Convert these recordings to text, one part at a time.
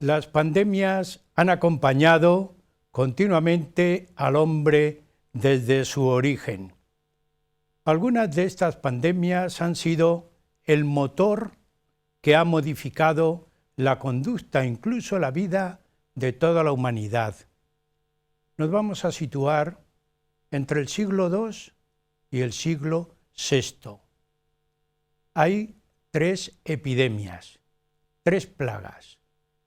Las pandemias han acompañado continuamente al hombre desde su origen. Algunas de estas pandemias han sido el motor que ha modificado la conducta, incluso la vida de toda la humanidad. Nos vamos a situar entre el siglo II y el siglo VI. Hay 3 epidemias, 3 plagas: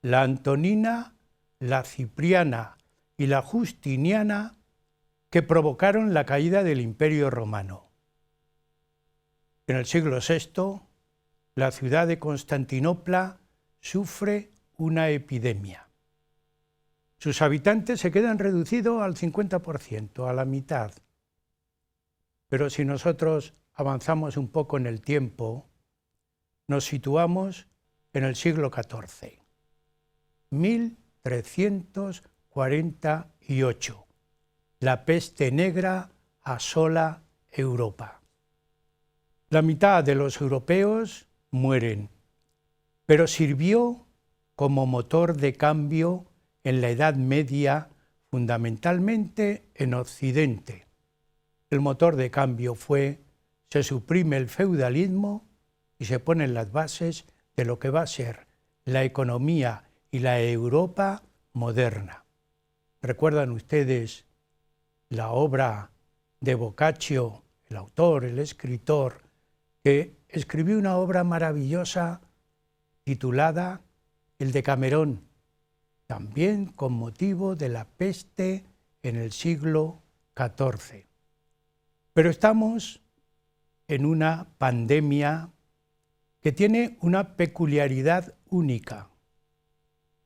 la antonina, la cipriana y la justiniana, que provocaron la caída del Imperio Romano. En el siglo VI, la ciudad de Constantinopla sufre una epidemia. Sus habitantes se quedan reducidos al 50%, a la mitad. Pero si nosotros avanzamos un poco en el tiempo, nos situamos en el siglo XIV, 1348. La peste negra asola Europa. La mitad de los europeos mueren, pero sirvió como motor de cambio en la Edad Media, fundamentalmente en Occidente. El motor de cambio fue: se suprime el feudalismo y se ponen las bases de lo que va a ser la economía y la Europa moderna. ¿Recuerdan ustedes la obra de Boccaccio, el autor, el escritor, que escribió una obra maravillosa titulada El Decamerón, también con motivo de la peste en el siglo XIV? Pero estamos en una pandemia que tiene una peculiaridad única.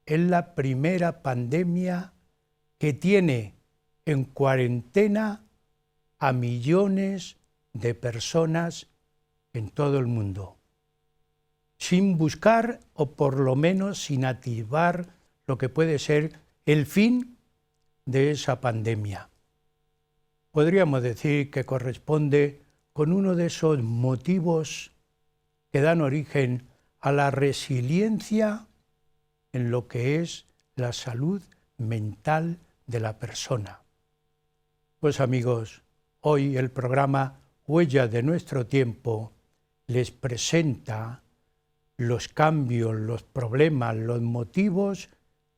Es la primera pandemia que tiene en cuarentena a millones de personas en todo el mundo, sin buscar o por lo menos sin atisbar lo que puede ser el fin de esa pandemia. Podríamos decir que corresponde con uno de esos motivos que dan origen a la resiliencia en lo que es la salud mental de la persona. Pues amigos, hoy el programa Huella de nuestro tiempo les presenta los cambios, los problemas, los motivos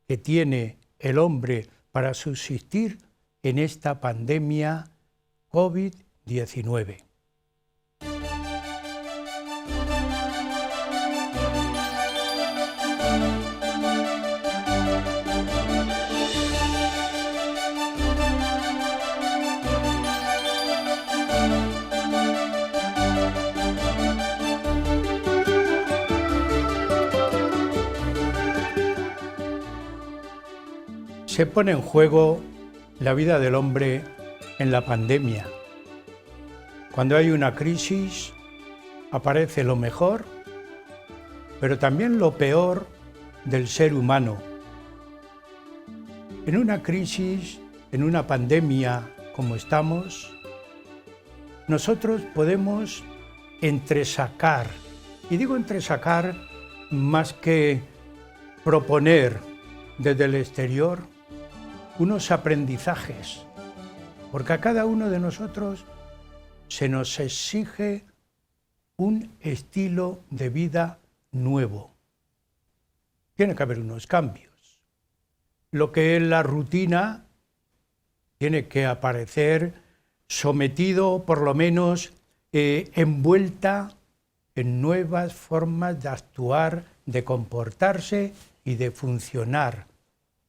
que tiene el hombre para subsistir en esta pandemia COVID-19. Se pone en juego la vida del hombre en la pandemia. Cuando hay una crisis, aparece lo mejor, pero también lo peor del ser humano. En una crisis, en una pandemia como estamos, nosotros podemos entresacar, y digo entresacar más que proponer desde el exterior, unos aprendizajes, porque a cada uno de nosotros se nos exige un estilo de vida nuevo. Tiene que haber unos cambios. Lo que es la rutina tiene que aparecer sometido, por lo menos envuelta en nuevas formas de actuar, de comportarse y de funcionar,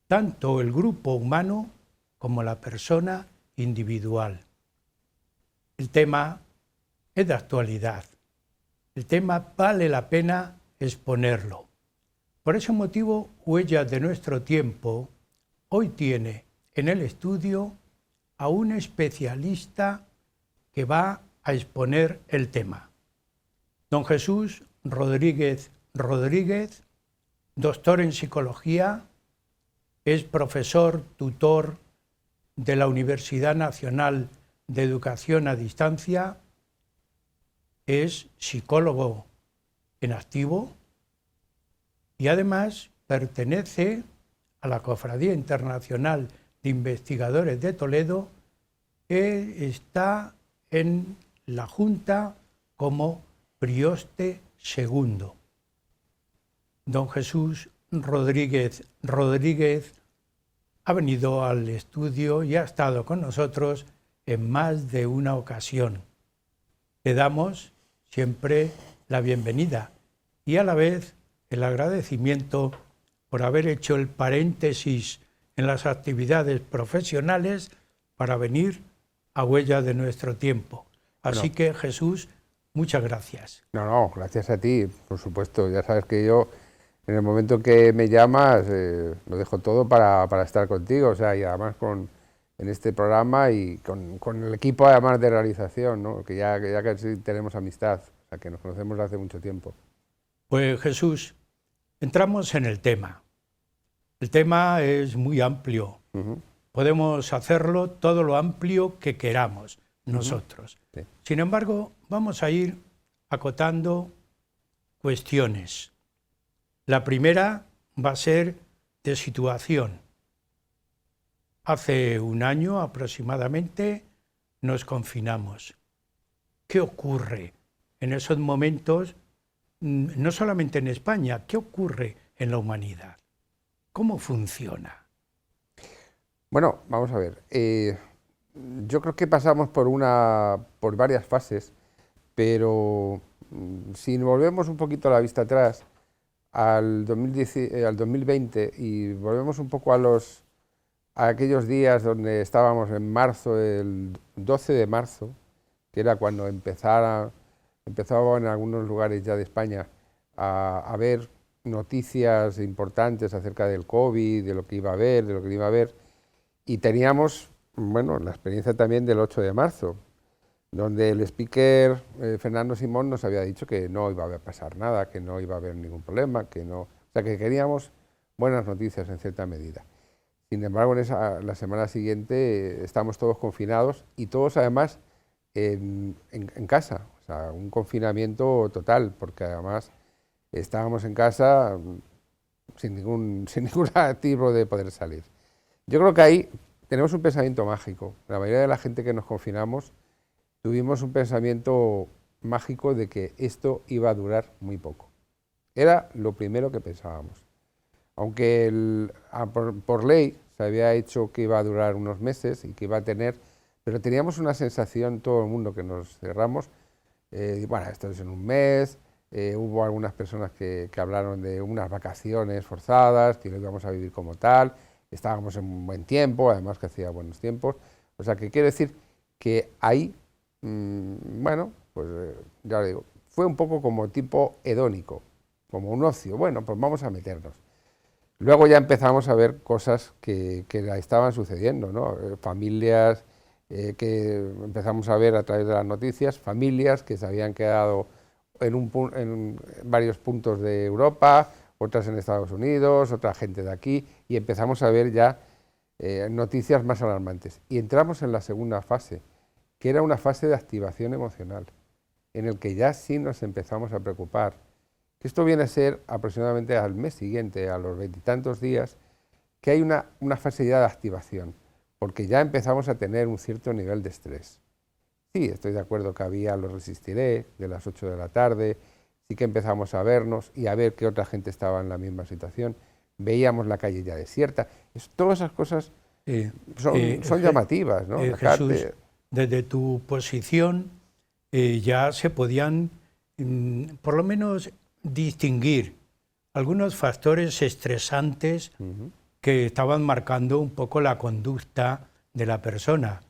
tanto el grupo humano como la persona individual. El tema es de actualidad. El tema vale la pena exponerlo. Por ese motivo, Huellas de nuestro tiempo hoy tiene en el estudio a un especialista que va a exponer el tema. Don Jesús Rodríguez Rodríguez, doctor en psicología, es profesor tutor de la Universidad Nacional de Educación a Distancia, es psicólogo en activo y además pertenece a la Cofradía Internacional de Investigadores de Toledo, que está en la Junta como Prioste segundo. Don Jesús Rodríguez ha venido al estudio y ha estado con nosotros en más de una ocasión. Le damos siempre la bienvenida y a la vez el agradecimiento por haber hecho el paréntesis en las actividades profesionales para venir a huella de nuestro tiempo. Así que, Jesús, muchas gracias. No, gracias a ti, por supuesto. Ya sabes que yo, en el momento que me llamas, lo dejo todo para estar contigo, o sea, y además en este programa y con el equipo además de realización, ¿no? Que ya casi tenemos amistad, o sea, que nos conocemos desde hace mucho tiempo. Pues, Jesús, entramos en el tema. El tema es muy amplio. Podemos hacerlo todo lo amplio que queramos nosotros. Sí. Sin embargo, vamos a ir acotando cuestiones. La primera va a ser de situación. Hace un año aproximadamente nos confinamos. ¿Qué ocurre en esos momentos, no solamente en España, qué ocurre en la humanidad? ¿Cómo funciona? Bueno, vamos a ver. Yo creo que pasamos por varias fases, pero si volvemos un poquito la vista atrás al 2020 y volvemos un poco a aquellos días donde estábamos en marzo, el 12 de marzo, que era cuando empezaba en algunos lugares ya de España a haber noticias importantes acerca del COVID, de lo que iba a haber, de lo que no iba a haber, y teníamos, bueno, la experiencia también del 8 de marzo, donde el speaker Fernando Simón nos había dicho que no iba a pasar nada, que no iba a haber ningún problema, o sea, que queríamos buenas noticias en cierta medida. Sin embargo, la semana siguiente estamos todos confinados y todos además en casa, o sea, un confinamiento total, porque además estábamos en casa sin ningún tipo de poder salir. Yo creo que ahí tenemos un pensamiento mágico. La mayoría de la gente que nos confinamos tuvimos un pensamiento mágico de que esto iba a durar muy poco. Era lo primero que pensábamos. Aunque por ley se había hecho que iba a durar unos meses y que iba a tener, pero teníamos una sensación, todo el mundo que nos cerramos, bueno, esto es en un mes. Hubo algunas personas que hablaron de unas vacaciones forzadas, que lo íbamos a vivir como tal, estábamos en un buen tiempo, además que hacía buenos tiempos, o sea que quiero decir que ahí, bueno, pues ya lo digo, fue un poco como tipo hedónico, como un ocio, bueno, pues vamos a meternos. Luego ya empezamos a ver cosas que estaban sucediendo, ¿no? Familias que empezamos a ver a través de las noticias, familias que se habían quedado en varios puntos de Europa, otras en Estados Unidos, otra gente de aquí, y empezamos a ver ya noticias más alarmantes. Y entramos en la segunda fase, que era una fase de activación emocional, en el que ya sí nos empezamos a preocupar. Que esto viene a ser aproximadamente al mes siguiente, a los 20 y tantos días, que hay una fase ya de activación, porque ya empezamos a tener un cierto nivel de estrés. Sí, estoy de acuerdo que había Lo Resistiré, de las 8 de la tarde, sí que empezamos a vernos y a ver que otra gente estaba en la misma situación, veíamos la calle ya desierta, todas esas cosas son llamativas, ¿no? Jesús, desde tu posición ya se podían, por lo menos, distinguir algunos factores estresantes que estaban marcando un poco la conducta de la persona.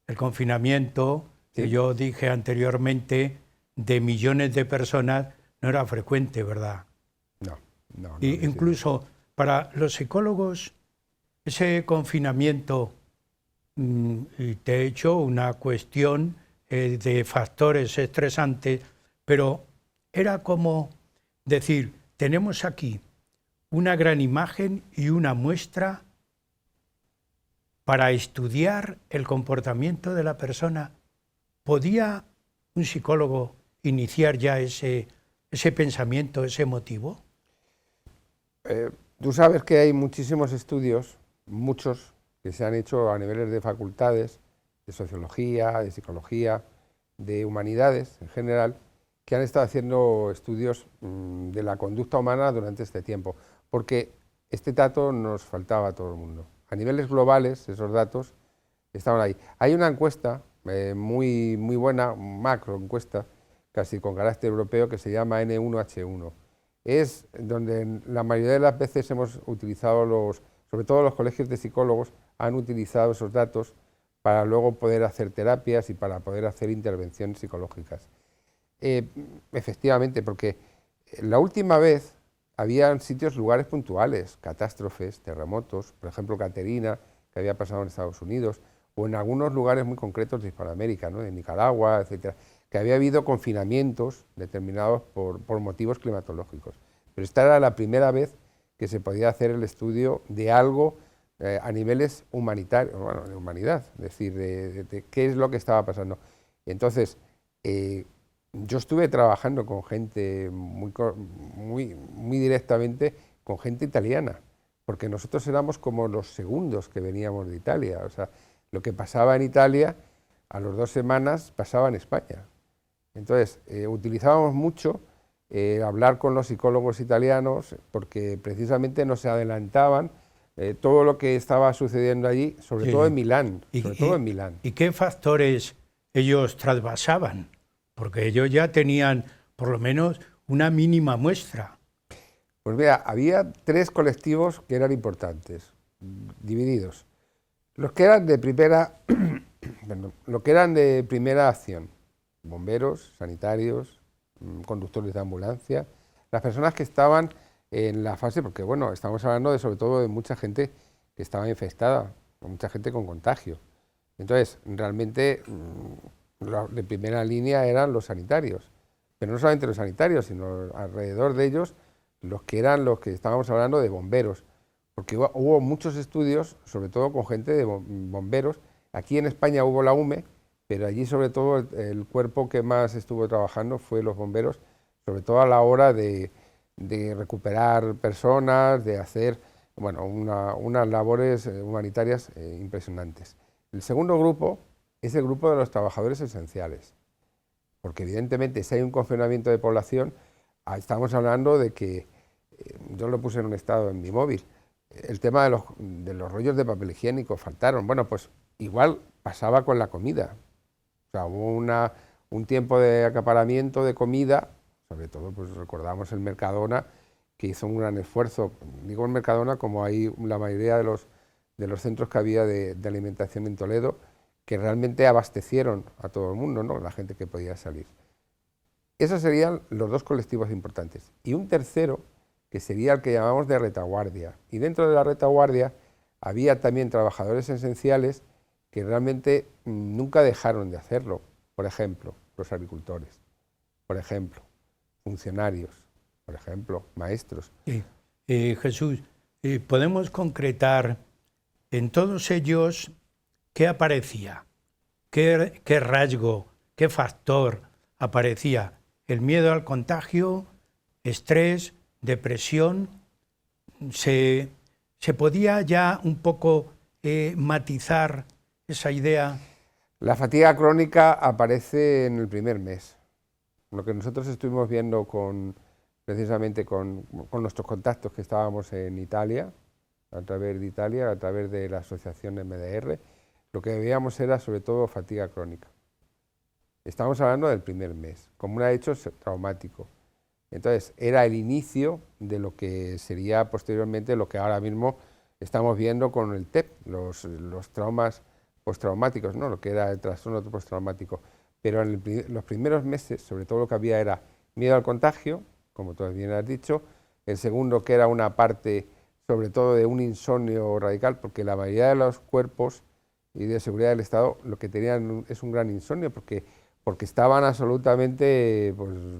El confinamiento, que yo dije anteriormente, de millones de personas, no era frecuente, ¿verdad? No. Incluso para los psicólogos, ese confinamiento, y te he hecho una cuestión de factores estresantes, pero era como decir, tenemos aquí una gran imagen y una muestra para estudiar el comportamiento de la persona. ¿Podía un psicólogo iniciar ya ese pensamiento, ese motivo? Tú sabes que hay muchísimos estudios, muchos, que se han hecho a niveles de facultades, de sociología, de psicología, de humanidades en general, que han estado haciendo estudios de la conducta humana durante este tiempo, porque este dato nos faltaba a todo el mundo. A niveles globales, esos datos estaban ahí. Hay una encuesta muy buena, macro encuesta, casi con carácter europeo, que se llama N1H1. Es donde la mayoría de las veces hemos utilizado sobre todo los colegios de psicólogos, han utilizado esos datos para luego poder hacer terapias y para poder hacer intervenciones psicológicas. Efectivamente, porque la última vez habían sitios, lugares puntuales, catástrofes, terremotos, por ejemplo Caterina, que había pasado en Estados Unidos, o en algunos lugares muy concretos de Hispanoamérica, ¿no?, de Nicaragua, etcétera, que había habido confinamientos determinados por motivos climatológicos. Pero esta era la primera vez que se podía hacer el estudio de algo a niveles humanitarios, bueno, de humanidad, es decir, de qué es lo que estaba pasando. Entonces, yo estuve trabajando con gente muy directamente, con gente italiana, porque nosotros éramos como los segundos que veníamos de Italia. O sea, lo que pasaba en Italia, a las 2 semanas pasaba en España. Entonces, utilizábamos mucho hablar con los psicólogos italianos, porque precisamente nos adelantaban todo lo que estaba sucediendo allí, sobre todo en Milán. ¿Y qué factores ellos trasvasaban? Porque ellos ya tenían por lo menos una mínima muestra. Pues mira, había 3 colectivos que eran importantes, divididos. Los que eran de primera, acción, bomberos, sanitarios, conductores de ambulancia, las personas que estaban en la fase, porque bueno, estamos hablando sobre todo de mucha gente que estaba infectada, mucha gente con contagio. Entonces, realmente de primera línea eran los sanitarios, pero no solamente los sanitarios, sino alrededor de ellos los que estábamos hablando de bomberos, porque hubo muchos estudios, sobre todo con gente de bomberos. Aquí en España hubo la UME, pero allí sobre todo el cuerpo que más estuvo trabajando fue los bomberos, sobre todo a la hora de recuperar personas, de hacer unas labores humanitarias impresionantes. El segundo grupo es el grupo de los trabajadores esenciales, porque evidentemente si hay un confinamiento de población, estamos hablando de que, yo lo puse en un estado en mi móvil, el tema de los rollos de papel higiénico faltaron. Bueno, pues igual pasaba con la comida. O sea, hubo un tiempo de acaparamiento de comida, sobre todo pues recordamos el Mercadona, que hizo un gran esfuerzo. Digo el Mercadona como hay la mayoría de los centros que había de alimentación en Toledo, que realmente abastecieron a todo el mundo, ¿no?, la gente que podía salir. Esos serían los 2 colectivos importantes. Y un tercero, que sería el que llamamos de retaguardia. Y dentro de la retaguardia había también trabajadores esenciales que realmente nunca dejaron de hacerlo. Por ejemplo, los agricultores, por ejemplo, funcionarios, por ejemplo, maestros. Jesús, ¿podemos concretar en todos ellos qué aparecía? ¿Qué rasgo, qué factor aparecía? ¿El miedo al contagio, estrés, depresión? ¿Se podía ya un poco matizar esa idea? La fatiga crónica aparece en el primer mes. Lo que nosotros estuvimos viendo precisamente con nuestros contactos que estábamos en Italia, a través de la asociación MDR, lo que veíamos era sobre todo fatiga crónica. Estamos hablando del primer mes, como un hecho traumático. Entonces, era el inicio de lo que sería posteriormente lo que ahora mismo estamos viendo con el TEP, los traumas postraumáticos, ¿no?, lo que era el trastorno postraumático. Pero en los primeros meses, sobre todo lo que había era miedo al contagio, como tú bien has dicho. El segundo, que era una parte sobre todo de un insomnio radical, porque la mayoría de los cuerpos y de seguridad del Estado lo que tenían es un gran insomnio, porque estaban absolutamente,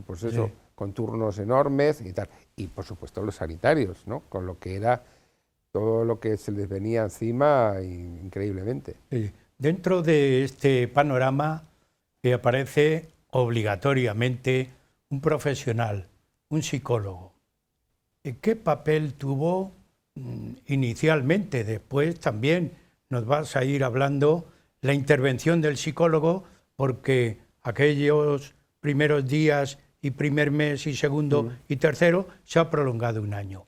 pues eso, sí, con turnos enormes y tal. Y por supuesto los sanitarios, ¿no?, con lo que era todo lo que se les venía encima increíblemente. Dentro de este panorama aparece obligatoriamente un profesional, un psicólogo. ¿Qué papel tuvo inicialmente. Después también nos vas a ir hablando la intervención del psicólogo, porque aquellos primeros días y primer mes y segundo y tercero se ha prolongado un año.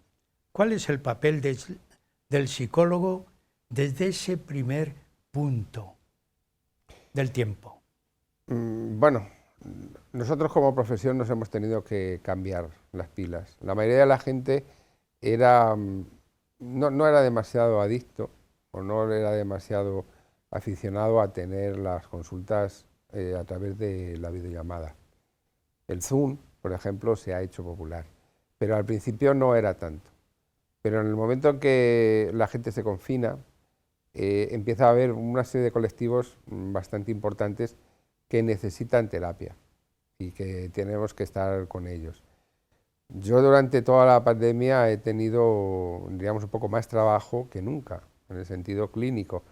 ¿Cuál es el papel del psicólogo desde ese primer punto del tiempo? Bueno, nosotros como profesión nos hemos tenido que cambiar las pilas. La mayoría de la gente no era demasiado adicto o no era demasiado aficionado a tener las consultas a través de la videollamada. El Zoom, por ejemplo, se ha hecho popular, pero al principio no era tanto. Pero en el momento en que la gente se confina, empieza a haber una serie de colectivos bastante importantes que necesitan terapia y que tenemos que estar con ellos. Yo durante toda la pandemia he tenido, digamos, un poco más trabajo que nunca, en el sentido clínico,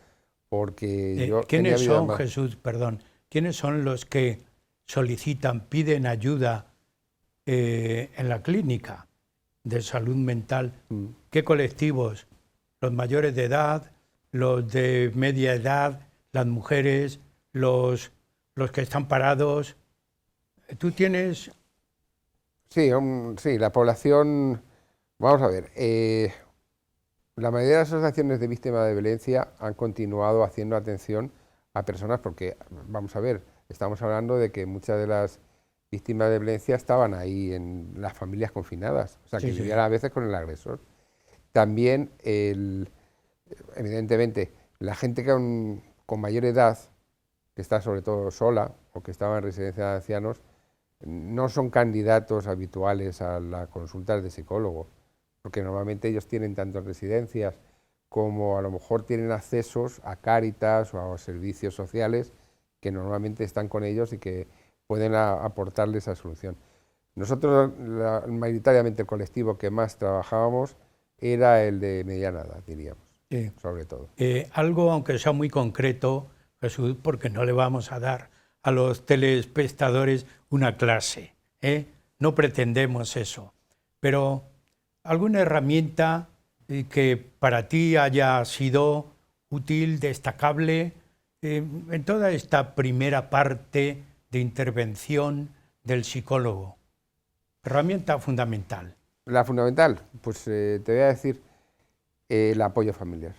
porque yo ¿Quiénes son, Jesús, perdón, quiénes son los que solicitan, piden ayuda en la clínica de salud mental? ¿Qué colectivos? ¿Los mayores de edad, los de media edad, las mujeres, los que están parados? ¿Tú tienes...? Sí, sí, la población... Vamos a ver, la mayoría de las asociaciones de víctimas de violencia han continuado haciendo atención a personas porque, vamos a ver, estamos hablando de que muchas de las víctimas de violencia estaban ahí en las familias confinadas, o sea, que vivían a veces con el agresor. También, evidentemente, la gente con mayor edad, que está sobre todo sola o que estaba en residencia de ancianos, no son candidatos habituales a las consultas de psicólogo, porque normalmente ellos tienen tanto en residencias como a lo mejor tienen accesos a Cáritas o a servicios sociales que normalmente están con ellos y que pueden aportarles esa solución. Nosotros, mayoritariamente el colectivo que más trabajábamos era el de mediana edad, diríamos, sí. Sobre todo. Algo, aunque sea muy concreto, Jesús, porque no le vamos a dar a los telespectadores una clase, no pretendemos eso, pero alguna herramienta que para ti haya sido útil, destacable, en toda esta primera parte de intervención del psicólogo. Herramienta fundamental. La fundamental, pues te voy a decir el apoyo familiar.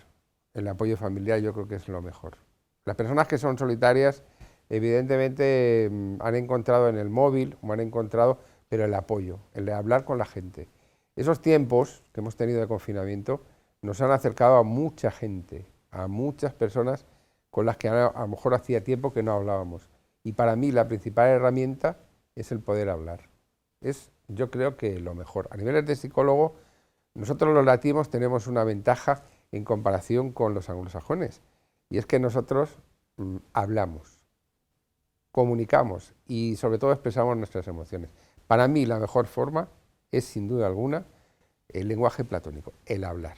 El apoyo familiar yo creo que es lo mejor. Las personas que son solitarias, evidentemente han encontrado en el móvil, o han encontrado, pero el apoyo, el de hablar con la gente. Esos tiempos que hemos tenido de confinamiento nos han acercado a mucha gente, a muchas personas con las que a lo mejor hacía tiempo que no hablábamos. Y para mí la principal herramienta es el poder hablar. Es, yo creo que lo mejor. A niveles de psicólogo, nosotros los latinos tenemos una ventaja en comparación con los anglosajones, y es que nosotros hablamos, comunicamos y sobre todo expresamos nuestras emociones. Para mí la mejor forma es sin duda alguna el lenguaje platónico, el hablar.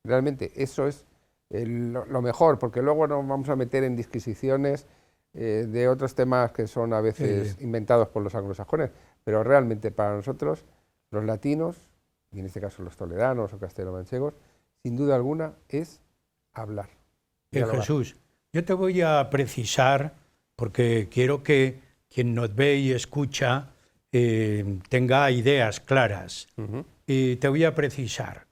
Realmente eso es lo mejor, porque luego nos vamos a meter en disquisiciones de otros temas que son a veces inventados por los anglosajones, pero realmente para nosotros, los latinos, y en este caso los toledanos o castellano-manchegos, sin duda alguna es hablar. Jesús, yo te voy a precisar, porque quiero que quien nos ve y escucha tenga ideas claras. Y te voy a precisar.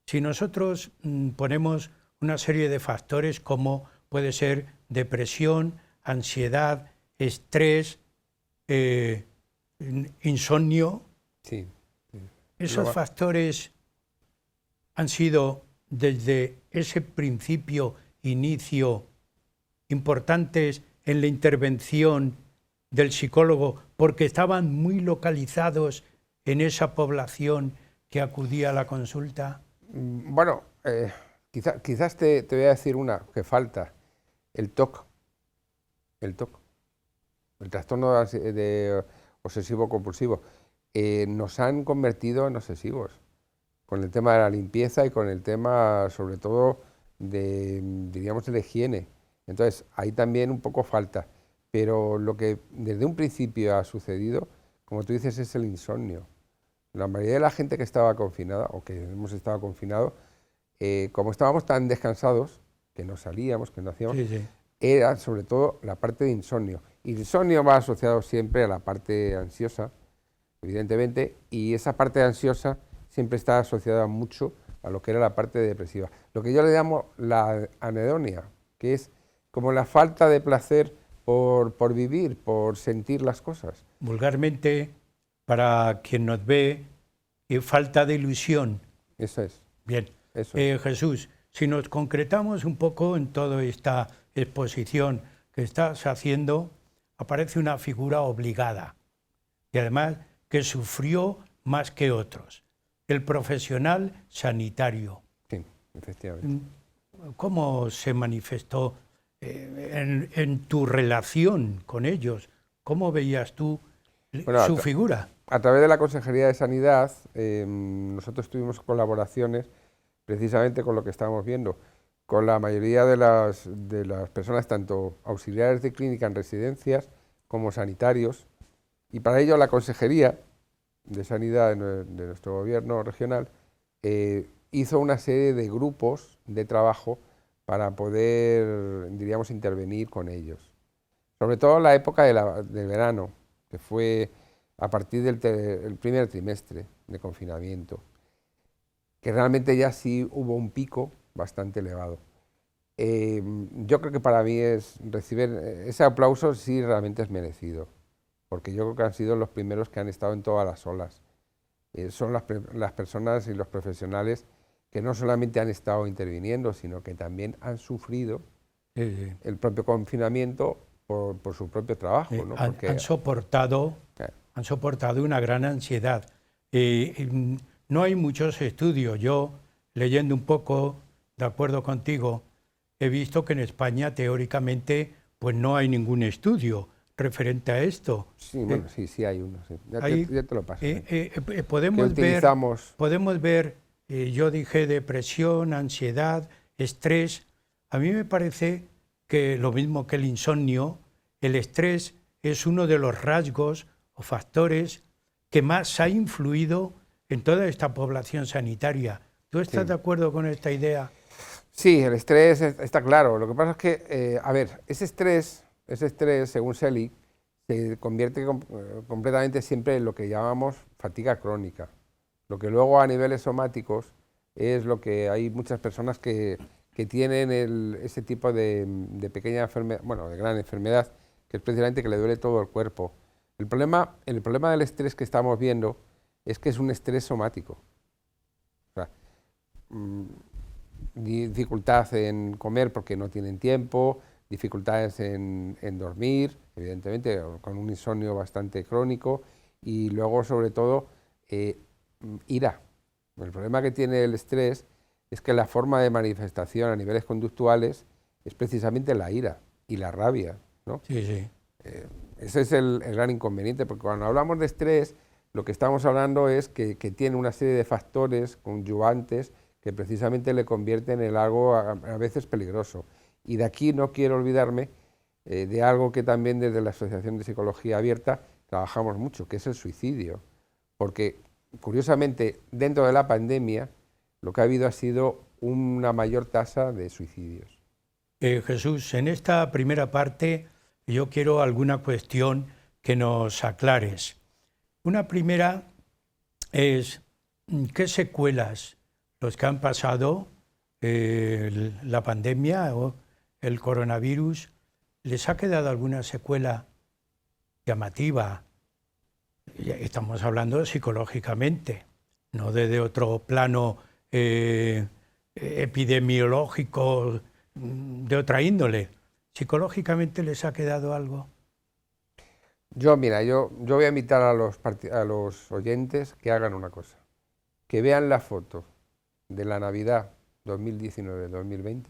Si nosotros ponemos una serie de factores como puede ser depresión, ansiedad, estrés, insomnio, esos factores han sido desde ese principio, inicio, importantes en la intervención del psicólogo porque estaban muy localizados en esa población que acudía a la consulta. Bueno, quizás te voy a decir una que falta, el TOC. El TOC, el trastorno de obsesivo-compulsivo. Nos han convertido en obsesivos con el tema de la limpieza y con el tema, sobre todo, diríamos, de la higiene. Entonces, ahí también un poco falta. Pero lo que desde un principio ha sucedido, como tú dices, es el insomnio. La mayoría de la gente que estaba confinada, o que hemos estado confinados, como estábamos tan descansados, que no salíamos, que no hacíamos, Sí, sí. era sobre todo la parte de insomnio. Y el insomnio va asociado siempre a la parte ansiosa, evidentemente, y esa parte ansiosa siempre está asociada mucho a lo que era la parte depresiva. Lo que yo le llamo la anedonia, que es como la falta de placer por vivir, por sentir las cosas. Vulgarmente, para quien nos ve, falta de ilusión. Eso es, Bien. eso es. Jesús, si nos concretamos un poco en toda esta exposición que estás haciendo, aparece una figura obligada y además que sufrió más que otros, el profesional sanitario. Sí, efectivamente. ¿Cómo se manifestó en tu relación con ellos? ¿Cómo veías tú Bueno, su figura? a través de la Consejería de Sanidad, nosotros tuvimos colaboraciones precisamente con lo que estábamos viendo, con la mayoría de las personas, tanto auxiliares de clínica en residencias como sanitarios, y para ello la Consejería de Sanidad de nuestro gobierno regional hizo una serie de grupos de trabajo para poder, diríamos, intervenir con ellos. Sobre todo en la época del verano, que fue a partir del primer trimestre de confinamiento, que realmente ya sí hubo un pico bastante elevado. Yo creo que para mí recibir ese aplauso sí realmente es merecido, porque yo creo que han sido los primeros que han estado en todas las olas. Son las personas y los profesionales que no solamente han estado interviniendo, sino que también han sufrido el propio confinamiento por su propio trabajo, ¿no? Porque, Han soportado una gran ansiedad. No hay muchos estudios. Yo, leyendo un poco, de acuerdo contigo, he visto que en España teóricamente pues no hay ningún estudio referente a esto. sí, bueno, sí hay uno. Sí. Ya te lo paso. Podemos utilizamos? ver, yo dije depresión, ansiedad, estrés. A mí me parece que lo mismo que el insomnio, el estrés es uno de los rasgos o factores que más ha influido en toda esta población sanitaria. ¿Tú estás de acuerdo con esta idea? Sí, el estrés está claro. Lo que pasa es que, a ver, ese estrés, según Selig, se convierte completamente siempre en lo que llamamos fatiga crónica. Lo que luego a niveles somáticos es lo que hay muchas personas que tienen ese tipo de pequeña enfermedad, bueno, de gran enfermedad, que es precisamente que le duele todo el cuerpo. El problema del estrés que estamos viendo es que es un estrés somático. O sea, dificultad en comer porque no tienen tiempo, dificultades en dormir, evidentemente, con un insomnio bastante crónico, y luego, sobre todo, ira. El problema que tiene el estrés es que la forma de manifestación a niveles conductuales es precisamente la ira y la rabia, ¿no? Sí, sí. Ese es el gran inconveniente, porque cuando hablamos de estrés, lo que estamos hablando es que tiene una serie de factores conllevantes que precisamente le convierten en algo a veces peligroso. Y de aquí no quiero olvidarme de algo que también desde la Asociación de Psicología Abierta trabajamos mucho, que es el suicidio. Porque, curiosamente, dentro de la pandemia, lo que ha habido ha sido una mayor tasa de suicidios. Jesús, en esta primera parte yo quiero alguna cuestión que nos aclares. Una primera es, ¿qué secuelas los que han pasado la pandemia o el coronavirus, les ha quedado alguna secuela llamativa? Ya estamos hablando psicológicamente, no desde otro plano epidemiológico de otra índole. ¿Psicológicamente les ha quedado algo? Mira, yo voy a invitar a los oyentes que hagan una cosa, que vean la foto de la Navidad 2019-2020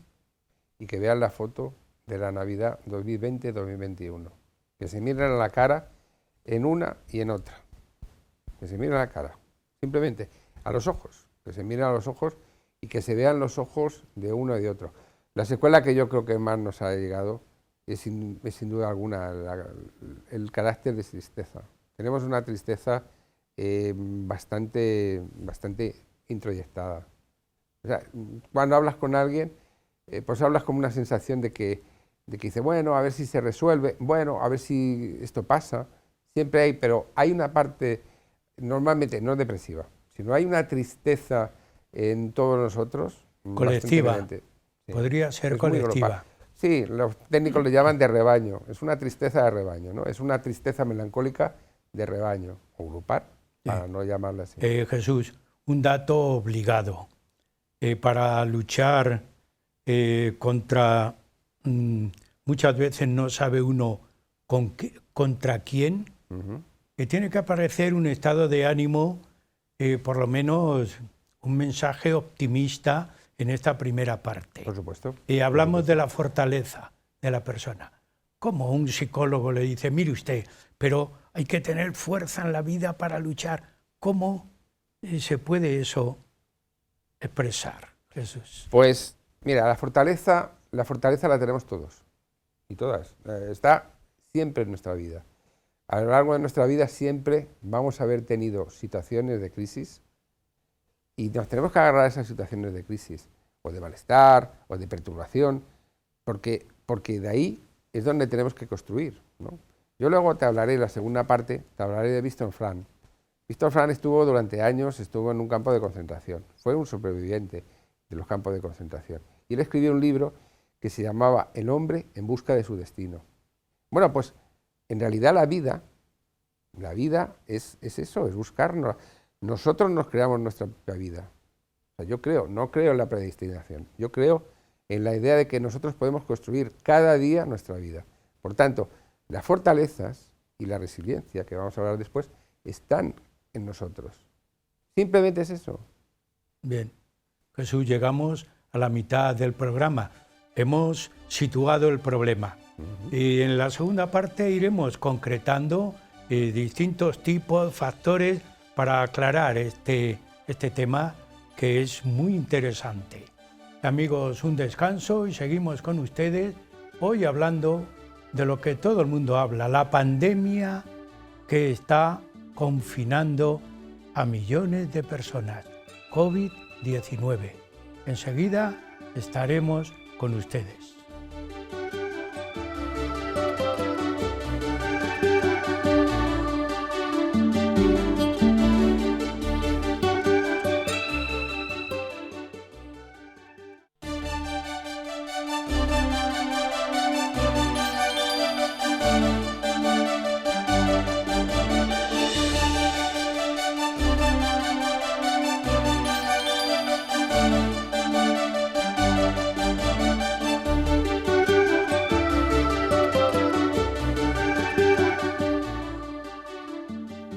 y que vean la foto de la Navidad 2020-2021. Que se miren a la cara en una y en otra. Que se miren a la cara, simplemente a los ojos, que se miren a los ojos y que se vean los ojos de uno y de otro. La secuela que yo creo que más nos ha llegado es sin duda alguna el carácter de tristeza. Tenemos una tristeza bastante introyectada. O sea, cuando hablas con alguien, pues hablas con una sensación de que dice, bueno, a ver si se resuelve, bueno, a ver si esto pasa. Siempre hay, pero hay una parte, normalmente no depresiva, sino hay una tristeza en todos nosotros. Colectiva. Bastante sí. Podría ser Es muy colectiva. global. Sí, los técnicos le llaman de rebaño. Es una tristeza de rebaño, ¿no? Es una tristeza melancólica de rebaño, o grupal, para no llamarla así. Jesús, un dato obligado. Para luchar contra... muchas veces no sabe uno contra quién. Tiene que aparecer un estado de ánimo, por lo menos un mensaje optimista en esta primera parte. Por supuesto. Hablamos de la fortaleza de la persona. Como un psicólogo le dice, mire usted, pero hay que tener fuerza en la vida para luchar. ¿Cómo se puede eso expresar, Jesús? Pues mira, la fortaleza la tenemos todos y todas. Está siempre en nuestra vida. A lo largo de nuestra vida siempre vamos a haber tenido situaciones de crisis y nos tenemos que agarrar a esas situaciones de crisis, o de malestar, o de perturbación, porque de ahí es donde tenemos que construir, ¿no? Yo luego te hablaré, en la segunda parte, te hablaré de Viktor Frankl. Viktor Frankl estuvo durante años en un campo de concentración, fue un superviviente de los campos de concentración. Y él escribió un libro que se llamaba El hombre en busca de su destino. Bueno, pues en realidad la vida es eso, es buscarnos. Nosotros nos creamos nuestra propia vida. O sea, yo creo, no creo en la predestinación, yo creo en la idea de que nosotros podemos construir cada día nuestra vida. Por tanto, las fortalezas y la resiliencia, que vamos a hablar después, están en nosotros. Simplemente es eso. Bien, Jesús, llegamos a la mitad del programa. Hemos situado el problema. Y en la segunda parte iremos concretando distintos tipos, factores, para aclarar este tema que es muy interesante. Amigos, un descanso y seguimos con ustedes hoy hablando de lo que todo el mundo habla, la pandemia que está confinando a millones de personas, COVID-19. Enseguida estaremos con ustedes.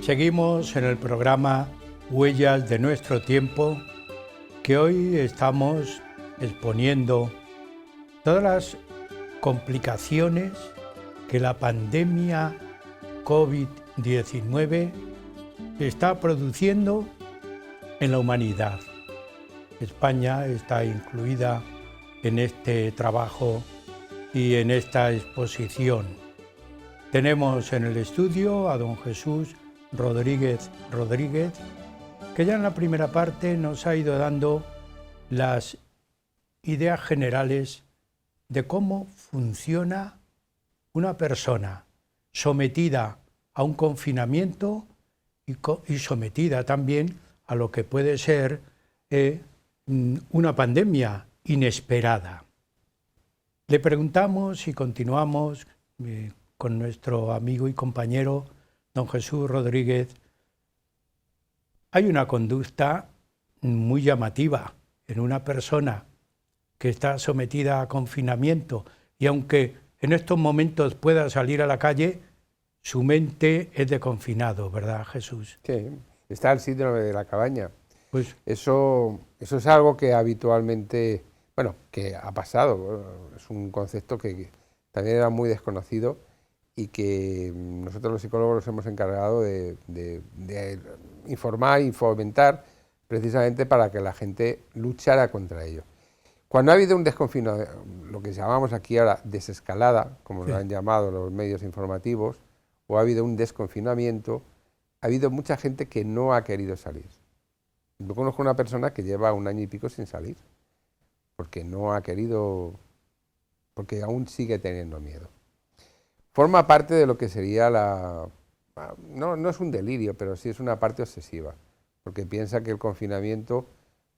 Seguimos en el programa Huellas de nuestro tiempo, que hoy estamos exponiendo todas las complicaciones que la pandemia COVID-19 está produciendo en la humanidad. España está incluida en este trabajo y en esta exposición. Tenemos en el estudio a don Jesús Rodríguez, que ya en la primera parte nos ha ido dando las ideas generales de cómo funciona una persona sometida a un confinamiento y sometida también a lo que puede ser una pandemia inesperada. Le preguntamos y continuamos con nuestro amigo y compañero don Jesús Rodríguez. Hay una conducta muy llamativa en una persona que está sometida a confinamiento y aunque en estos momentos pueda salir a la calle, su mente es de confinado, ¿verdad, Jesús? Sí, está el síndrome de la cabaña. Pues eso es algo que habitualmente, bueno, que ha pasado, es un concepto que también era muy desconocido y que nosotros los psicólogos nos hemos encargado de informar y fomentar precisamente para que la gente luchara contra ello. Cuando ha habido un desconfinamiento, lo que llamamos aquí ahora desescalada, como lo han llamado los medios informativos, o ha habido un desconfinamiento, ha habido mucha gente que no ha querido salir. Yo conozco una persona que lleva 1 año y pico sin salir, porque no ha querido, porque aún sigue teniendo miedo. Forma parte de lo que sería no es un delirio, pero sí es una parte obsesiva, porque piensa que el confinamiento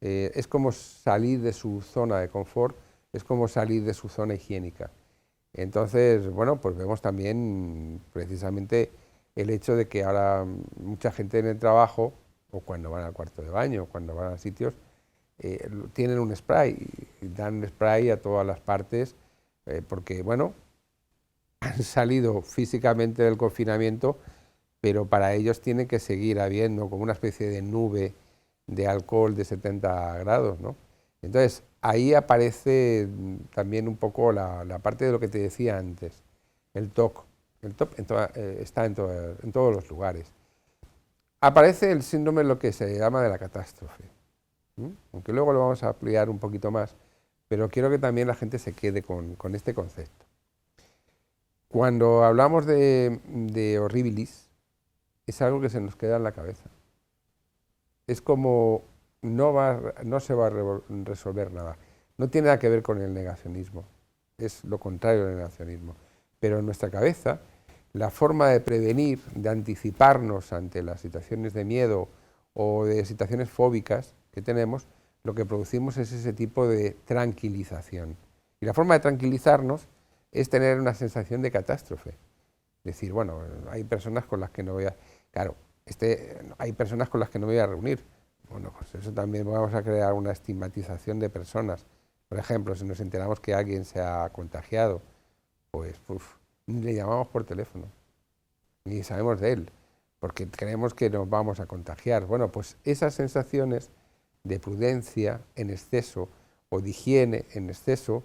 es como salir de su zona de confort, es como salir de su zona higiénica. Entonces, bueno, pues vemos también precisamente el hecho de que ahora mucha gente en el trabajo, o cuando van al cuarto de baño, o cuando van a sitios, tienen un spray, y dan spray a todas las partes, porque, bueno, han salido físicamente del confinamiento, pero para ellos tiene que seguir habiendo como una especie de nube de alcohol de 70 grados, ¿no? Entonces, ahí aparece también un poco la parte de lo que te decía antes, el TOC. El TOC está en todos los lugares. Aparece el síndrome, lo que se llama de la catástrofe, aunque luego lo vamos a ampliar un poquito más, pero quiero que también la gente se quede con este concepto. Cuando hablamos de horribilis, es algo que se nos queda en la cabeza. Es como no se va a resolver nada. No tiene nada que ver con el negacionismo, es lo contrario del negacionismo. Pero en nuestra cabeza, la forma de prevenir, de anticiparnos ante las situaciones de miedo o de situaciones fóbicas que tenemos, lo que producimos es ese tipo de tranquilización. Y la forma de tranquilizarnos es tener una sensación de catástrofe. Decir, bueno, hay personas con las que no voy a... Claro, hay personas con las que no me voy a reunir. Bueno, pues eso también vamos a crear una estigmatización de personas. Por ejemplo, si nos enteramos que alguien se ha contagiado, pues ni le llamamos por teléfono, ni sabemos de él, porque creemos que nos vamos a contagiar. Bueno, pues esas sensaciones de prudencia en exceso o de higiene en exceso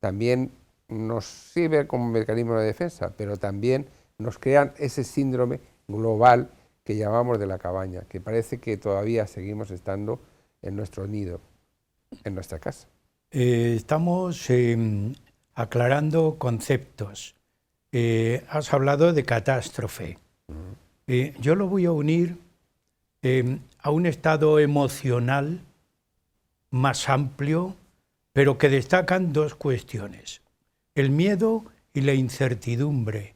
también nos sirve como mecanismo de defensa, pero también nos crean ese síndrome global que llamamos de la cabaña, que parece que todavía seguimos estando en nuestro nido, en nuestra casa. Estamos aclarando conceptos. Has hablado de catástrofe. Yo lo voy a unir a un estado emocional más amplio, pero que destacan dos cuestiones: el miedo y la incertidumbre.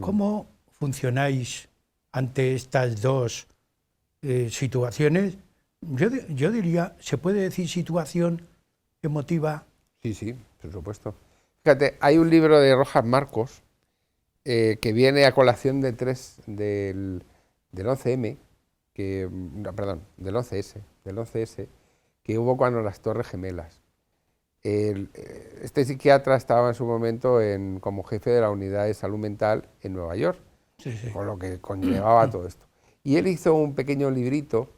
¿Cómo funcionáis ante estas dos situaciones? Yo diría, ¿se puede decir situación emotiva? Sí, por supuesto. Fíjate, hay un libro de Rojas Marcos que viene a colación del 11M, del 11S, que hubo cuando las Torres Gemelas. Este psiquiatra estaba en su momento como jefe de la unidad de salud mental en Nueva York, Sí. con lo que conllevaba todo esto. Y él hizo un pequeño librito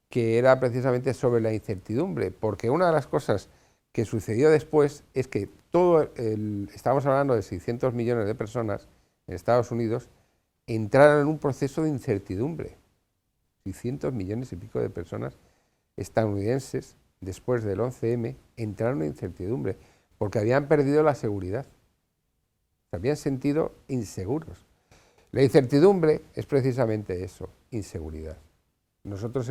que era precisamente sobre la incertidumbre, porque una de las cosas que sucedió después es que estamos hablando de 600 millones de personas en Estados Unidos, entraron en un proceso de incertidumbre. 600 millones y pico de personas estadounidenses, después del 11M, entraron en incertidumbre, porque habían perdido la seguridad, se habían sentido inseguros. La incertidumbre es precisamente eso, inseguridad. Nosotros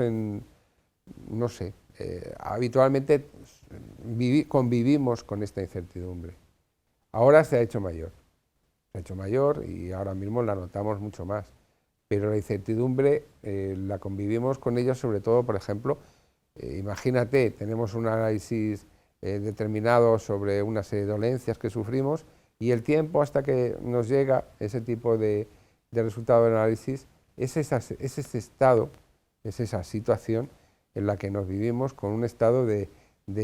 habitualmente convivimos con esta incertidumbre. Ahora se ha hecho mayor y ahora mismo la notamos mucho más. Pero la incertidumbre la convivimos con ella sobre todo, por ejemplo, imagínate, tenemos un análisis determinado sobre una serie de dolencias que sufrimos y el tiempo hasta que nos llega ese tipo de resultado de análisis es ese estado, es esa situación en la que nos vivimos con un estado de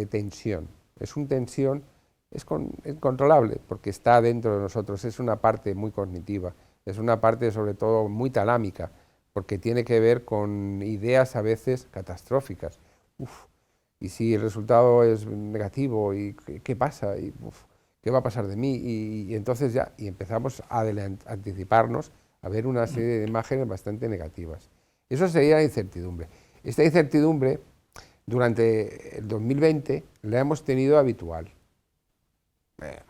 tensión. Es una tensión, es incontrolable porque está dentro de nosotros, es una parte muy cognitiva, es una parte sobre todo muy talámica, porque tiene que ver con ideas a veces catastróficas. Y si el resultado es negativo, ¿y qué pasa? ¿Qué va a pasar de mí? Y entonces ya empezamos a anticiparnos a ver una serie de imágenes bastante negativas. Eso sería la incertidumbre. Esta incertidumbre, durante el 2020, la hemos tenido habitual.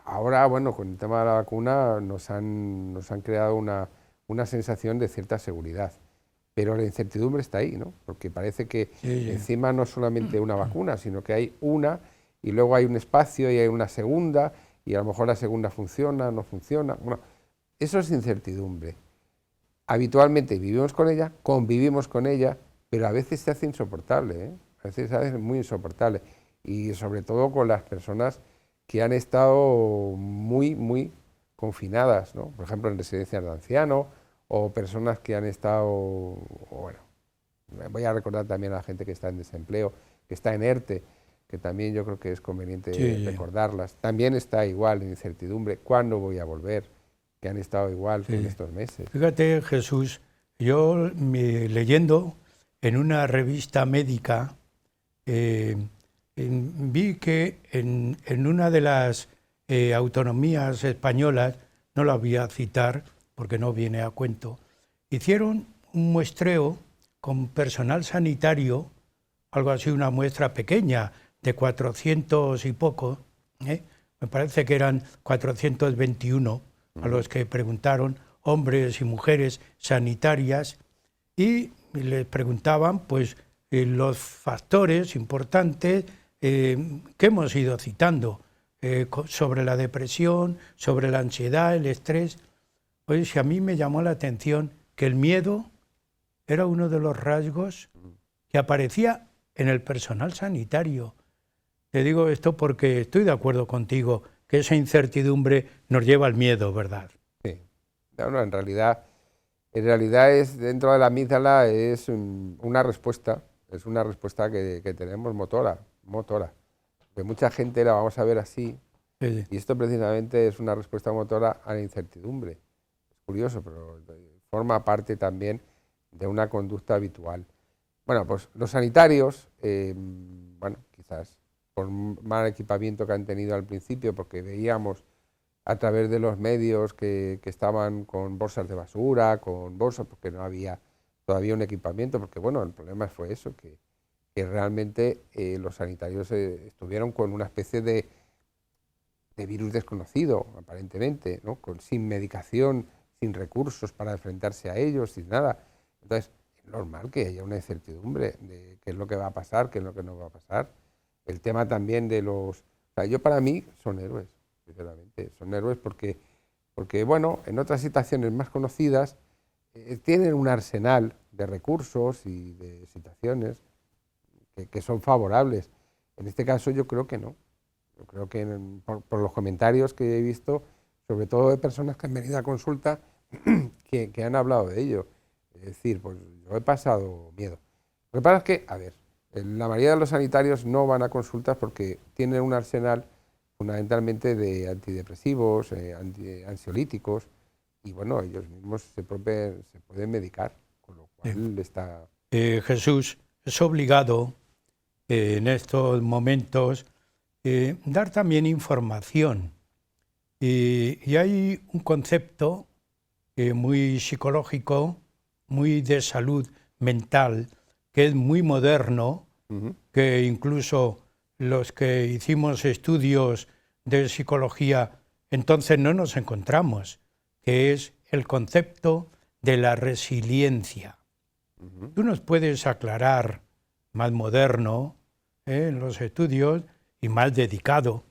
Ahora, bueno, con el tema de la vacuna nos han creado una sensación de cierta seguridad. pero la incertidumbre está ahí, ¿no? Porque parece que Sí. encima no es solamente una vacuna, sino que hay una y luego hay un espacio y hay una segunda y a lo mejor la segunda funciona, no funciona. Bueno, eso es incertidumbre. Habitualmente vivimos con ella, convivimos con ella, pero a veces se hace insoportable, ¿eh? A veces se hace muy insoportable. Y sobre todo con las personas que han estado muy confinadas, ¿no? Por ejemplo, en residencias de ancianos o personas que han estado, bueno, voy a recordar también a la gente que está en desempleo, que está en ERTE, que también yo creo que es conveniente Sí, recordarlas. También está igual en incertidumbre, ¿cuándo voy a volver? Que han estado igual sí. con estos meses. Fíjate, Jesús, yo leyendo en una revista médica, vi que en una de las autonomías españolas, no la voy a citar porque no viene a cuento, hicieron un muestreo con personal sanitario, algo así, una muestra pequeña de 400 y poco, me parece que eran 421 a los que preguntaron, hombres y mujeres sanitarias, y les preguntaban pues los factores importantes que hemos ido citando sobre la depresión, sobre la ansiedad, el estrés. Pues a mí me llamó la atención que el miedo era uno de los rasgos que aparecía en el personal sanitario. Te digo esto porque estoy de acuerdo contigo, que esa incertidumbre nos lleva al miedo, ¿verdad? Sí. No, en realidad es, dentro de la amígdala es una respuesta, que tenemos motora. Que mucha gente la vamos a ver así, Sí. y esto precisamente es una respuesta motora a la incertidumbre. Es curioso, pero forma parte también de una conducta habitual. Bueno, pues los sanitarios, bueno, quizás por mal equipamiento que han tenido al principio, porque veíamos a través de los medios que estaban con bolsas de basura, con bolsas, porque no había todavía un equipamiento, porque bueno, el problema fue eso, que realmente los sanitarios estuvieron con una especie de virus desconocido, aparentemente, ¿no? Sin medicación, sin recursos para enfrentarse a ellos, sin nada. Entonces, es normal que haya una incertidumbre de qué es lo que va a pasar, qué es lo que no va a pasar. El tema también de los... O sea, yo para mí son héroes, sinceramente. Son héroes porque bueno, en otras situaciones más conocidas tienen un arsenal de recursos y de situaciones que son favorables. En este caso yo creo que no. Yo creo que por los comentarios que he visto, sobre todo de personas que han venido a consulta, que han hablado de ello. Es decir, pues yo he pasado miedo. Lo que pasa es que, a ver, la mayoría de los sanitarios no van a consultas porque tienen un arsenal fundamentalmente de antidepresivos, ansiolíticos, y bueno, ellos mismos se pueden medicar, con lo cual está... Jesús, es obligado en estos momentos dar también información. Y hay un concepto muy psicológico, muy de salud mental, que es muy moderno, que incluso los que hicimos estudios de psicología entonces no nos encontramos, que es el concepto de la resiliencia. ¿Tú nos puedes aclarar, más moderno, en los estudios y más dedicado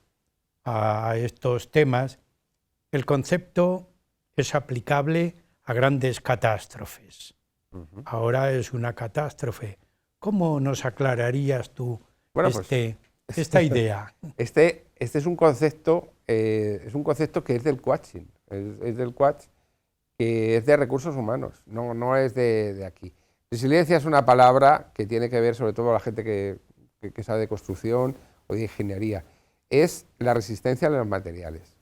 a estos temas, el concepto es aplicable a grandes catástrofes? Ahora es una catástrofe. ¿Cómo nos aclararías tú Bueno, pues esta idea? Este es un concepto que es del coaching, es del coach, que es de recursos humanos, no es de aquí. Resiliencia es una palabra que tiene que ver sobre todo a la gente que sabe de construcción o de ingeniería. Es la resistencia a los materiales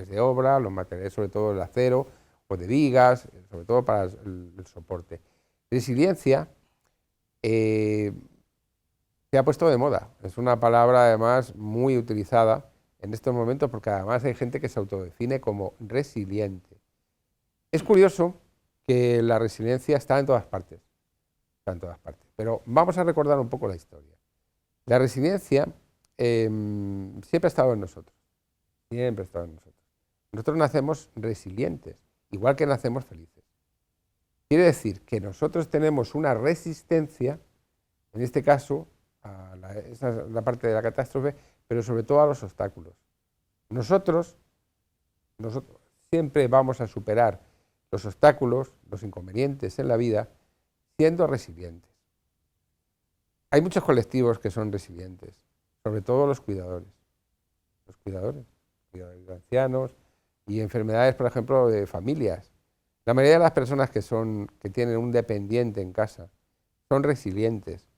de obra, los materiales sobre todo de acero o de vigas, sobre todo para el soporte. Resiliencia se ha puesto de moda, es una palabra además muy utilizada en estos momentos porque además hay gente que se autodefine como resiliente. Es curioso que la resiliencia está en todas partes, pero vamos a recordar un poco la historia. La resiliencia siempre ha estado en nosotros, Nosotros nacemos resilientes, igual que nacemos felices. Quiere decir que nosotros tenemos una resistencia, en este caso, esa es la parte de la catástrofe, pero sobre todo a los obstáculos. Nosotros siempre vamos a superar los obstáculos, los inconvenientes en la vida, siendo resilientes. Hay muchos colectivos que son resilientes, sobre todo los cuidadores. Los cuidadores de ancianos y enfermedades, por ejemplo, de familias. La mayoría de las personas que tienen un dependiente en casa son resilientes,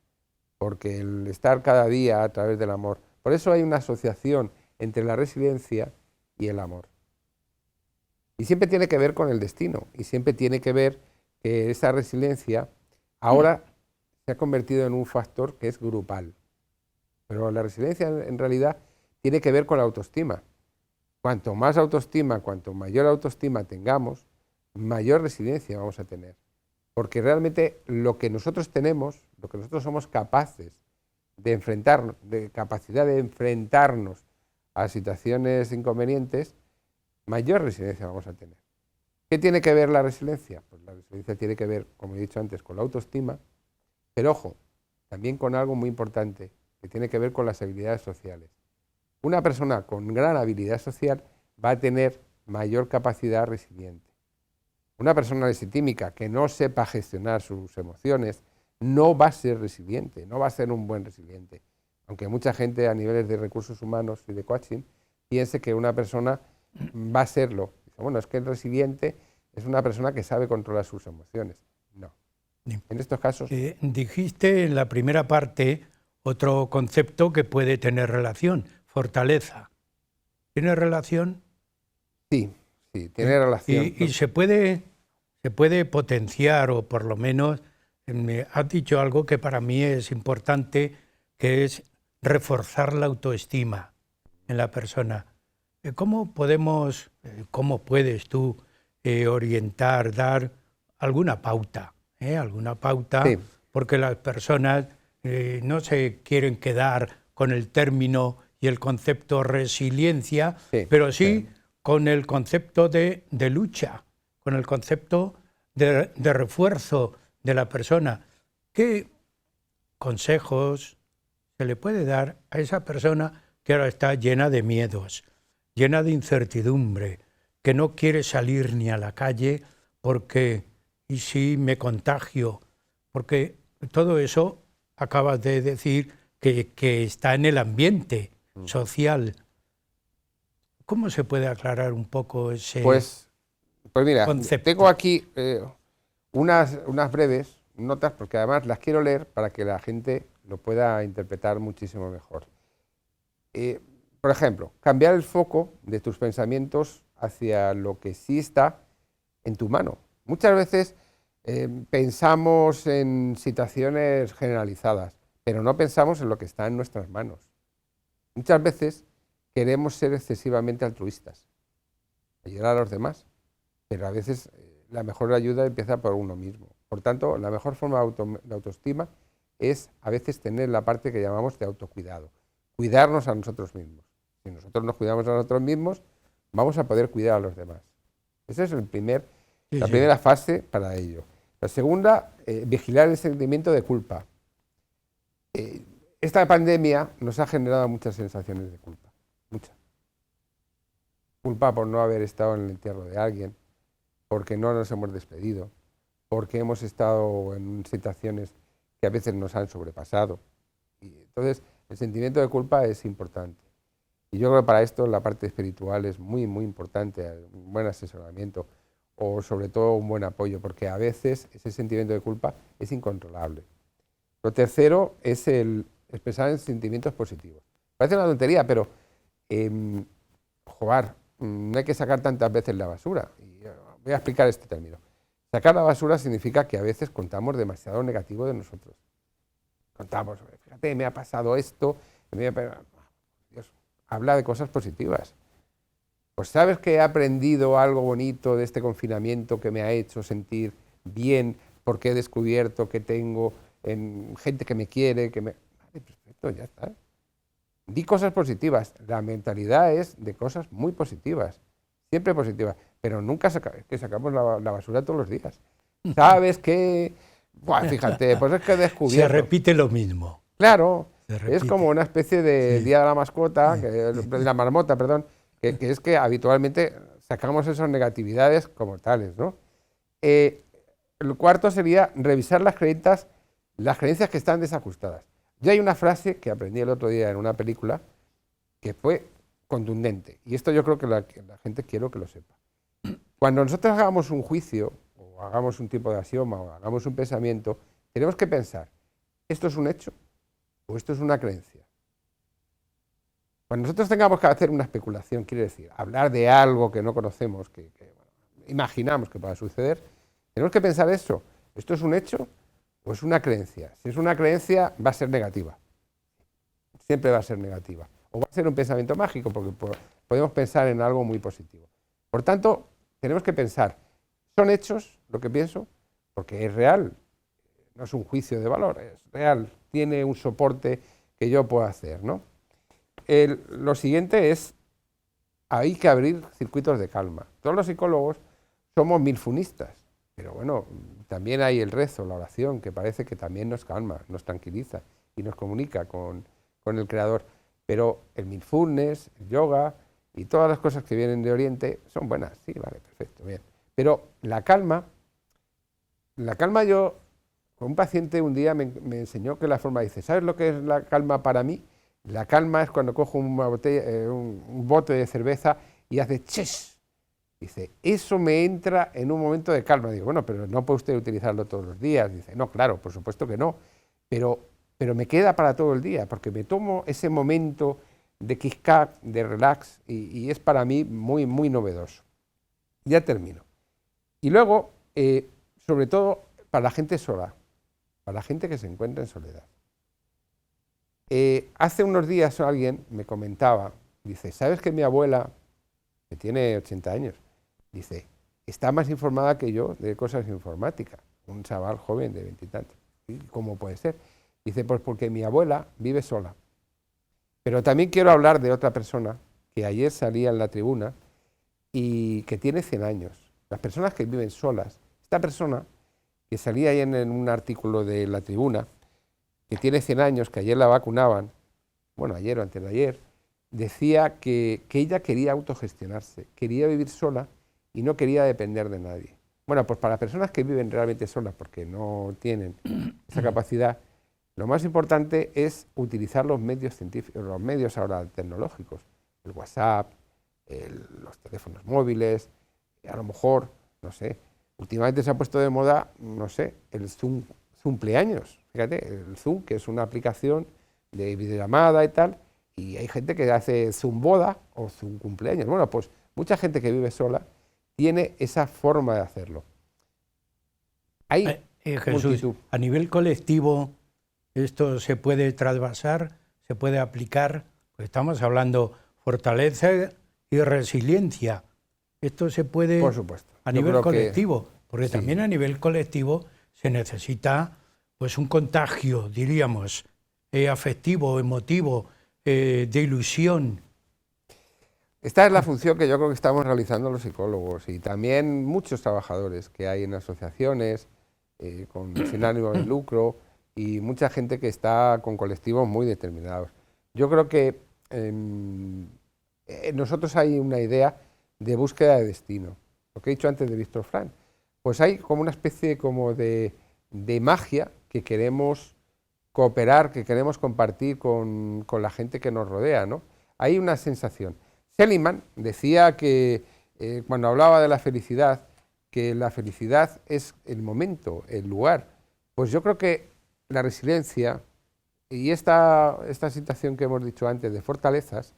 porque el estar cada día a través del amor. Por eso hay una asociación entre la resiliencia y el amor. Y siempre tiene que ver con el destino, y siempre tiene que ver que esa resiliencia ahora se ha convertido en un factor que es grupal. Pero la resiliencia en realidad tiene que ver con la autoestima. Cuanto más autoestima, cuanto mayor autoestima tengamos, mayor resiliencia vamos a tener. Porque realmente lo que nosotros tenemos, lo que nosotros somos capaces de enfrentarnos, de capacidad de enfrentarnos a situaciones inconvenientes, mayor resiliencia vamos a tener. ¿Qué tiene que ver la resiliencia? Pues la resiliencia tiene que ver, como he dicho antes, con la autoestima, pero ojo, también con algo muy importante, que tiene que ver con las habilidades sociales. Una persona con gran habilidad social va a tener mayor capacidad resiliente. Una persona lesitímica que no sepa gestionar sus emociones no va a ser resiliente, no va a ser un buen resiliente. Aunque mucha gente a niveles de recursos humanos y de coaching piense que una persona va a serlo. Dice, bueno, es que el resiliente es una persona que sabe controlar sus emociones. No. En estos casos... Dijiste en la primera parte otro concepto que puede tener relación, fortaleza. ¿Tiene relación? Sí, tiene relación. Y se puede potenciar, o por lo menos me has dicho algo que para mí es importante, que es reforzar la autoestima en la persona. ¿Cómo puedes tú orientar, dar alguna pauta? Alguna pauta, sí. Porque las personas no se quieren quedar con el término y el concepto resiliencia, sí, pero sí con el concepto de lucha, con el concepto de refuerzo de la persona. ¿Qué consejos se le puede dar a esa persona que ahora está llena de miedos, llena de incertidumbre, que no quiere salir ni a la calle porque, ¿y si me contagio? Porque todo eso acabas de decir que está en el ambiente social. ¿Cómo se puede aclarar un poco ese Pues mira, concepto? Tengo aquí unas breves notas, porque además las quiero leer para que la gente lo pueda interpretar muchísimo mejor. Por ejemplo, cambiar el foco de tus pensamientos hacia lo que sí está en tu mano. Muchas veces pensamos en situaciones generalizadas, pero no pensamos en lo que está en nuestras manos. Muchas veces queremos ser excesivamente altruistas, ayudar a los demás, pero a veces la mejor ayuda empieza por uno mismo. Por tanto, la mejor forma de autoestima es a veces tener la parte que llamamos de autocuidado, cuidarnos a nosotros mismos. Si nosotros nos cuidamos a nosotros mismos, vamos a poder cuidar a los demás. Esa es la primera fase para ello. La segunda, vigilar el sentimiento de culpa. Esta pandemia nos ha generado muchas sensaciones de culpa, muchas. Culpa por no haber estado en el entierro de alguien, porque no nos hemos despedido, porque hemos estado en situaciones que a veces nos han sobrepasado. Y entonces, el sentimiento de culpa es importante. Y yo creo que para esto la parte espiritual es muy, muy importante, un buen asesoramiento o sobre todo un buen apoyo, porque a veces ese sentimiento de culpa es incontrolable. Lo tercero es el expresar sentimientos positivos. Parece una tontería, pero no hay que sacar tantas veces la basura. Y voy a explicar este término. Sacar la basura significa que a veces contamos demasiado negativo de nosotros. Contamos, fíjate, me ha pasado esto, Dios, habla de cosas positivas. Pues sabes que he aprendido algo bonito de este confinamiento que me ha hecho sentir bien, porque he descubierto que tengo gente que me quiere, Vale, perfecto, ya está. Di cosas positivas. La mentalidad es de cosas muy positivas, siempre positivas, pero nunca que sacamos la basura todos los días. ¿Sabes qué? Buah, fíjate, pues es que he descubierto. Se repite lo mismo. Claro, Se es repite. como una especie de Sí. Día de la Mascota, de la marmota, perdón, que es que habitualmente sacamos esas negatividades como tales, ¿no? El cuarto sería revisar las creencias que están desajustadas. Yo hay una frase que aprendí el otro día en una película que fue contundente, y esto yo creo que la gente quiero que lo sepa. Cuando nosotros hagamos un juicio, o hagamos un tipo de axioma, o hagamos un pensamiento, tenemos que pensar, ¿esto es un hecho o esto es una creencia? Cuando nosotros tengamos que hacer una especulación, quiere decir, hablar de algo que no conocemos, que bueno, imaginamos que pueda suceder, tenemos que pensar eso, ¿esto es un hecho o es una creencia? Si es una creencia, va a ser negativa, siempre va a ser negativa, o va a ser un pensamiento mágico, porque podemos pensar en algo muy positivo. Por tanto, tenemos que pensar, ¿son hechos lo que pienso? Porque es real, no es un juicio de valor, es real, tiene un soporte que yo puedo hacer, ¿no? Lo siguiente es, hay que abrir circuitos de calma. Todos los psicólogos somos mindfulnistas, pero bueno, también hay el rezo, la oración, que parece que también nos calma, nos tranquiliza y nos comunica con el Creador. Pero el mindfulness, el yoga y todas las cosas que vienen de Oriente son buenas, sí, vale, perfecto, bien. Pero la calma yo, con un paciente un día me enseñó que la forma, dice, ¿sabes lo que es la calma para mí? La calma es cuando cojo una botella, un bote de cerveza y hace ches. Dice, eso me entra en un momento de calma. Digo, bueno, pero no puede usted utilizarlo todos los días. Dice, no, claro, por supuesto que no. Pero me queda para todo el día, porque me tomo ese momento de kick-up, de relax, y es para mí muy, muy novedoso. Ya termino. Y luego, sobre todo, para la gente sola, para la gente que se encuentra en soledad. Hace unos días alguien me comentaba, dice, ¿sabes que mi abuela, que tiene 80 años, dice, está más informada que yo de cosas informáticas? Un chaval joven de 20 y tantos. ¿Cómo puede ser? Dice, pues porque mi abuela vive sola. Pero también quiero hablar de otra persona que ayer salía en la tribuna y que tiene 100 años. Las personas que viven solas, esta persona que salía ahí en un artículo de la tribuna, que tiene 100 años, que ayer la vacunaban, bueno, ayer o antes de ayer, decía que ella quería autogestionarse, quería vivir sola y no quería depender de nadie. Bueno, pues para personas que viven realmente solas porque no tienen esa capacidad, lo más importante es utilizar los medios científicos, los medios ahora tecnológicos, el WhatsApp, los teléfonos móviles, a lo mejor, no sé, últimamente se ha puesto de moda, no sé, el Zumpleaños. Fíjate, el Zoom, que es una aplicación de videollamada y tal, y hay gente que hace Zoom boda o Zoom cumpleaños. Bueno, pues mucha gente que vive sola tiene esa forma de hacerlo. Hay Jesús, multitud. a nivel colectivo, esto se puede trasvasar, se puede aplicar, pues estamos hablando fortaleza y resiliencia. Esto se puede, Por supuesto. a Yo nivel creo colectivo, porque sí. también a nivel colectivo se necesita pues un contagio, diríamos, afectivo, emotivo, de ilusión. Esta es la función que yo creo que estamos realizando los psicólogos y también muchos trabajadores que hay en asociaciones sin ánimo de lucro y mucha gente que está con colectivos muy determinados. Yo creo que en nosotros hay una idea de búsqueda de destino, lo que he dicho antes de Víctor Frank. Pues hay como una especie como de magia que queremos cooperar, que queremos compartir con la gente que nos rodea, ¿no? Hay una sensación. Seligman decía que cuando hablaba de la felicidad, que la felicidad es el momento, el lugar. Pues yo creo que la resiliencia y esta situación que hemos dicho antes de fortalezas,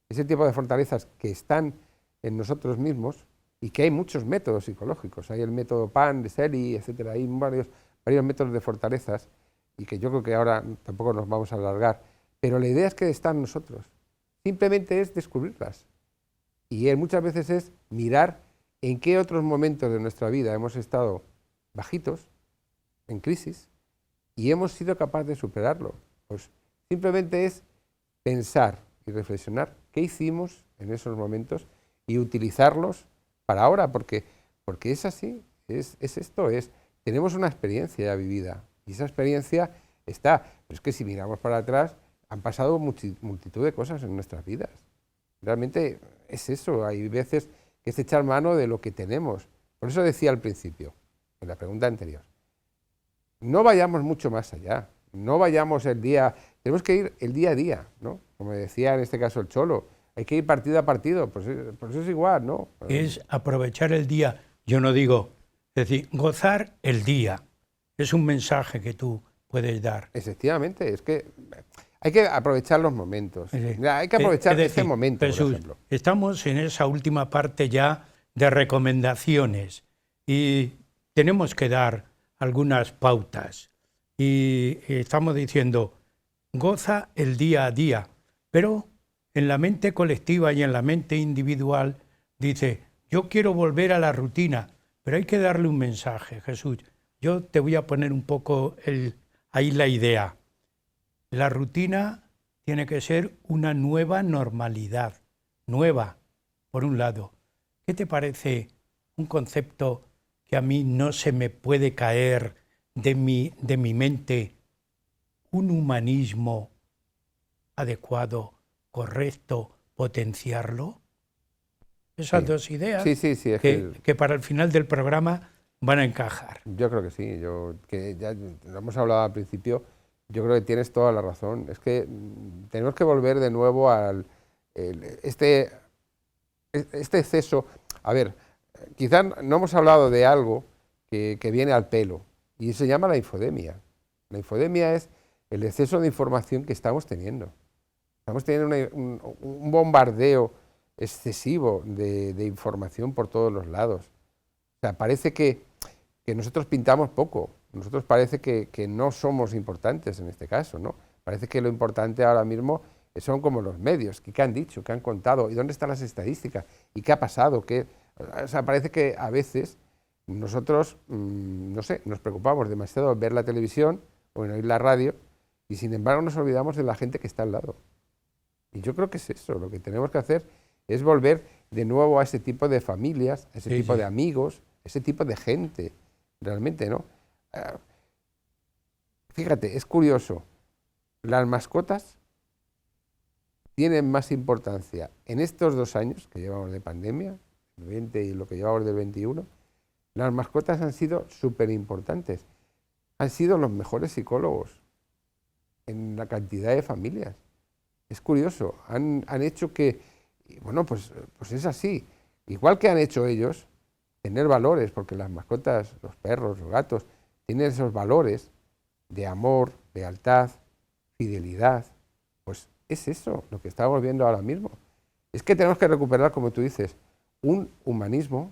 ese tipo de fortalezas que están en nosotros mismos y que hay muchos métodos psicológicos. Hay el método PAN, de Sely, etcétera. Hay varios métodos de fortalezas y que yo creo que ahora tampoco nos vamos a alargar. Pero la idea es que están nosotros. Simplemente es descubrirlas. Y muchas veces es mirar en qué otros momentos de nuestra vida hemos estado bajitos, en crisis, y hemos sido capaces de superarlo. Pues simplemente es pensar y reflexionar qué hicimos en esos momentos y utilizarlos para ahora, porque es así, es esto, es tenemos una experiencia ya vivida y esa experiencia está. Pero es que si miramos para atrás, han pasado multitud de cosas en nuestras vidas. Realmente es eso, hay veces que es echar mano de lo que tenemos. Por eso decía al principio, en la pregunta anterior, no vayamos mucho más allá, no vayamos el día, tenemos que ir el día a día, ¿no? Como decía en este caso el Cholo, hay que ir partido a partido, pues eso es igual, ¿no? Es aprovechar el día, yo no digo, es decir, gozar el día, es un mensaje que tú puedes dar. Efectivamente, es que hay que aprovechar los momentos, hay que aprovechar este momento, Jesús, por ejemplo. Estamos en esa última parte ya de recomendaciones y tenemos que dar algunas pautas y estamos diciendo, goza el día a día, pero en la mente colectiva y en la mente individual dice, yo quiero volver a la rutina, pero hay que darle un mensaje, Jesús. Yo te voy a poner un poco ahí la idea. La rutina tiene que ser una nueva normalidad, nueva, por un lado. ¿Qué te parece un concepto que a mí no se me puede caer de mi mente? Un humanismo adecuado, correcto, potenciarlo. Esas dos ideas es que para el final del programa van a encajar. Yo creo que sí, que ya lo hemos hablado al principio, yo creo que tienes toda la razón. Es que tenemos que volver de nuevo al este exceso. A ver, quizás no hemos hablado de algo que viene al pelo y se llama la infodemia. La infodemia es el exceso de información que estamos teniendo. Estamos teniendo un bombardeo excesivo de información por todos los lados. O sea, parece que nosotros pintamos poco, nosotros parece que no somos importantes en este caso, ¿no? Parece que lo importante ahora mismo son como los medios, ¿qué han dicho, qué han contado, y dónde están las estadísticas, y qué ha pasado, o sea, parece que a veces nosotros, no sé, nos preocupamos demasiado en ver la televisión o en oír la radio, y sin embargo nos olvidamos de la gente que está al lado. Y yo creo que es eso, lo que tenemos que hacer es volver de nuevo a ese tipo de familias, a ese tipo de amigos, ese tipo de gente, realmente, ¿no? Fíjate, es curioso, las mascotas tienen más importancia en estos 2 años que llevamos de pandemia, el 20 y lo que llevamos del 21, las mascotas han sido súper importantes, han sido los mejores psicólogos en la cantidad de familias. Es curioso, han hecho que, bueno, pues es así. Igual que han hecho ellos, tener valores, porque las mascotas, los perros, los gatos, tienen esos valores de amor, lealtad, fidelidad. Pues es eso lo que estamos viendo ahora mismo. Es que tenemos que recuperar, como tú dices, un humanismo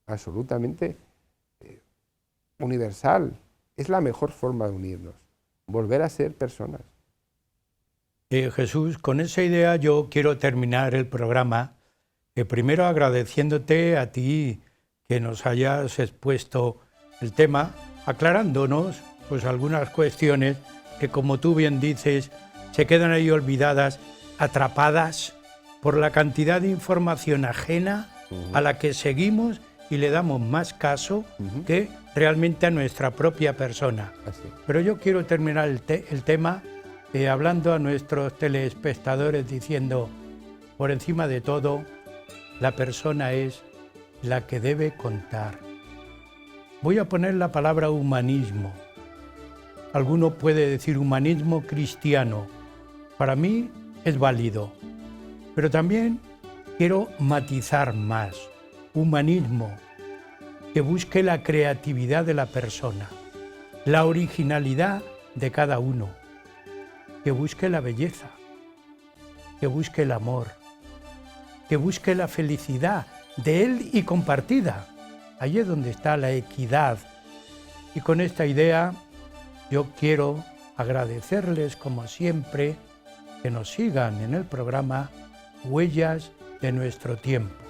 absolutamente universal. Es la mejor forma de unirnos, volver a ser personas. Jesús, con esa idea yo quiero terminar el programa, primero agradeciéndote a ti que nos hayas expuesto el tema, aclarándonos pues algunas cuestiones que, como tú bien dices, se quedan ahí olvidadas, atrapadas por la cantidad de información ajena a la que seguimos y le damos más caso que realmente a nuestra propia persona. Así. Pero yo quiero terminar el tema hablando a nuestros telespectadores diciendo, por encima de todo, la persona es la que debe contar. Voy a poner la palabra humanismo. Alguno puede decir humanismo cristiano. Para mí es válido. Pero también quiero matizar más. Humanismo que busque la creatividad de la persona, la originalidad de cada uno, que busque la belleza, que busque el amor, que busque la felicidad de él y compartida. Allí es donde está la equidad. Y con esta idea yo quiero agradecerles, como siempre, que nos sigan en el programa Huellas de nuestro tiempo.